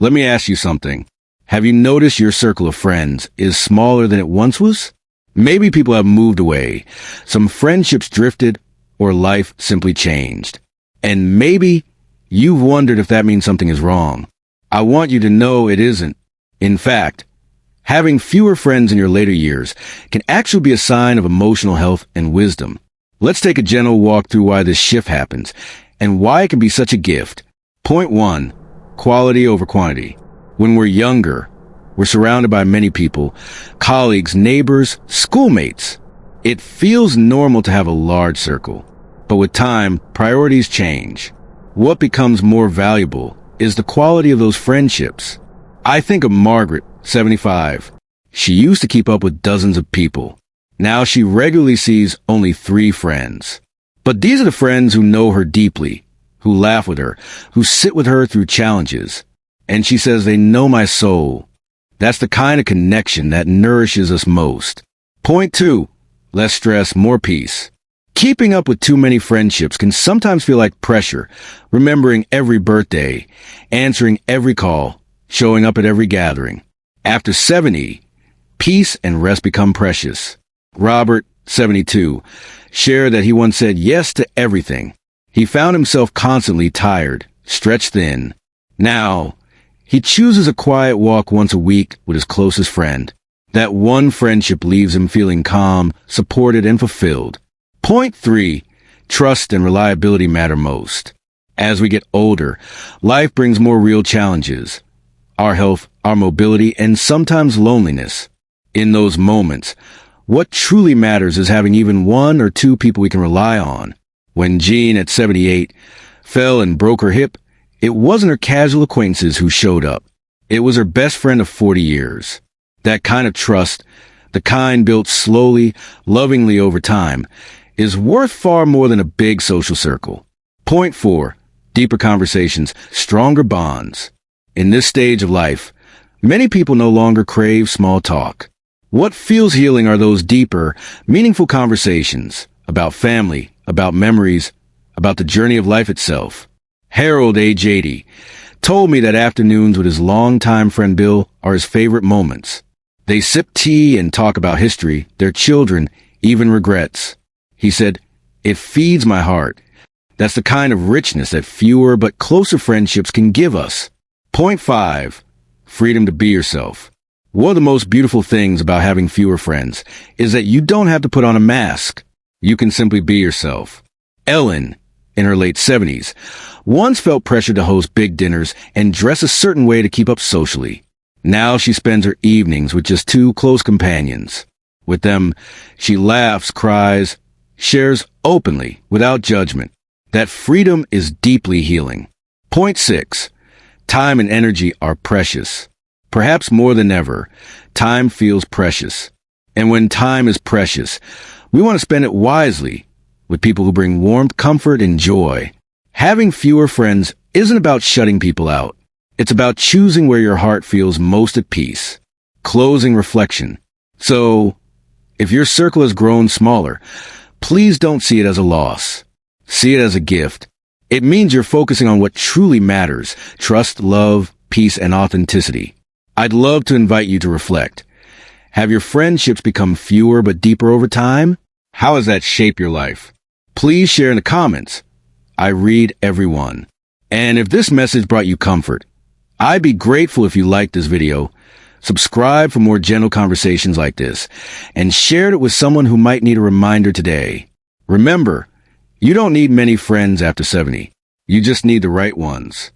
Let me ask you something. Have you noticed your circle of friends is smaller than it once was? Maybe people have moved away, some friendships drifted, or life simply changed. And maybe you've wondered if that means something is wrong. I want you to know it isn't. In fact, having fewer friends in your later years can actually be a sign of emotional health and wisdom. Let's take a gentle walk through why this shift happens and why it can be such a gift. Point 1. Quality over quantity. When we're younger, we're surrounded by many people, colleagues, neighbors, schoolmates. It feels normal to have a large circle. But with time, priorities change. What becomes more valuable is the quality of those friendships. I think of Margaret, 75. She used to keep up with dozens of people. Now she regularly sees only 3 friends. But these are the friends who know her deeply, who laugh with her, who sit with her through challenges. And she says they know my soul. That's the kind of connection that nourishes us most. Point 2. Less stress, more peace. Keeping up with too many friendships can sometimes feel like pressure, remembering every birthday, answering every call, showing up at every gathering. After 70, peace and rest become precious. Robert, 72, shared that he once said yes to everything. He found himself constantly tired, stretched thin. Now, he chooses a quiet walk once a week with his closest friend. That one friendship leaves him feeling calm, supported, and fulfilled. Point 3. Trust and reliability matter most. As we get older, life brings more real challenges. Our health, our mobility, and sometimes loneliness. In those moments, what truly matters is having even 1 or 2 people we can rely on. When Jean, at 78, fell and broke her hip, it wasn't her casual acquaintances who showed up. It was her best friend of 40 years. That kind of trust, the kind built slowly, lovingly over time, is worth far more than a big social circle. Point 4. Deeper conversations, stronger bonds. In this stage of life, many people no longer crave small talk. What feels healing are those deeper, meaningful conversations about family, about memories, about the journey of life itself. Harold, age 80, told me that afternoons with his longtime friend Bill are his favorite moments. They sip tea and talk about history, their children, even regrets. He said, "It feeds my heart." That's the kind of richness that fewer but closer friendships can give us. Point 5. Freedom to be yourself. One of the most beautiful things about having fewer friends is that you don't have to put on a mask. You can simply be yourself. Ellen, in her late 70s, once felt pressure to host big dinners and dress a certain way to keep up socially. Now she spends her evenings with just 2 close companions. With them, she laughs, cries, shares openly, without judgment. That freedom is deeply healing. Point 6. Time and energy are precious. Perhaps more than ever, time feels precious. And when time is precious, we want to spend it wisely with people who bring warmth, comfort, and joy. Having fewer friends isn't about shutting people out. It's about choosing where your heart feels most at peace. Closing reflection. So, if your circle has grown smaller, please don't see it as a loss. See it as a gift. It means you're focusing on what truly matters: trust, love, peace, and authenticity. I'd love to invite you to reflect. Have your friendships become fewer but deeper over time? How has that shaped your life? Please share in the comments. I read every one. And if this message brought you comfort, I'd be grateful if you liked this video, subscribe for more gentle conversations like this, and shared it with someone who might need a reminder today. Remember, you don't need many friends after 70. You just need the right ones.